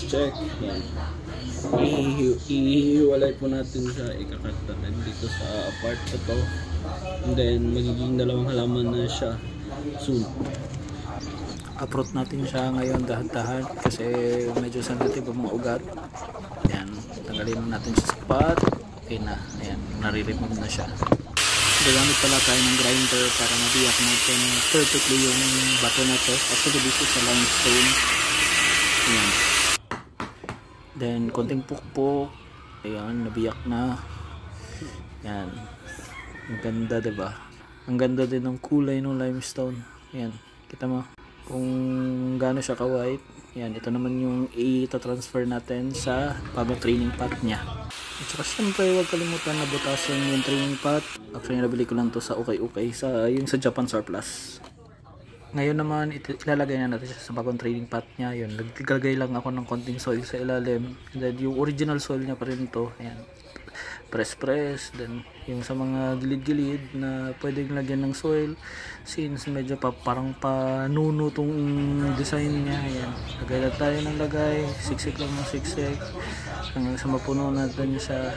check. Yan. Ihiwalay po natin siya, ikakat natin dito sa part na to, and then magiging dalawang halaman na siya soon. Uproot natin siya ngayon dahan-dahan kasi medyo sensitive ang mga ugat. Ayan, tanggalin natin siya sa pot. Okay na, ayan, nare-remove na siya. Gagamit pala tayo ng grinder para mabiyak natin perfectly yung bato na to. Actually this is a limestone. Ayan. Then konting pukpok. Ayan, nabiyak na. Ayan. Ang ganda, diba? Ang ganda din ng kulay ng limestone. Ayan, kita mo kung gaano siya ka-white. Ayan, ito naman yung i-transfer natin sa bagong training pot niya. At saka syempre huwag kalimutan na butasan yung training pot. Actually nabili ko lang to sa okay yung sa Japan Surplus. Ngayon naman ilalagay na natin siya sa bagong training pot niya. Yun, naglagay lang ako ng konting soil sa ilalim. And then yung original soil niya pa rin to. Ayan, press. Then yung sa mga gilid-gilid na pwedeng lagyan ng soil, since medyo parang panuno tong design niya. Ayan, lagay lang tayo ng lagay, siksik lang ng siksik hanggang sa mapuno natin siya.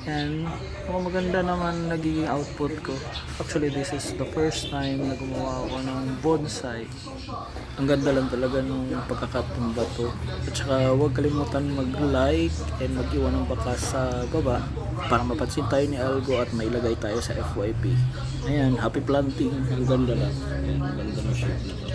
Yan, maganda naman nagiging output ko. Actually this is the first time na gumawa ako ng bonsai. Ang ganda lang talaga nung pagkakat ng bato. At saka huwag kalimutan mag-like and mag-iwan ng bakas sa baba para mapansin tayo ni Algo at mailagay tayo sa FYP. Ayan, happy planting. Ang ganda lang. Ayan, ang ganda ng shape na to.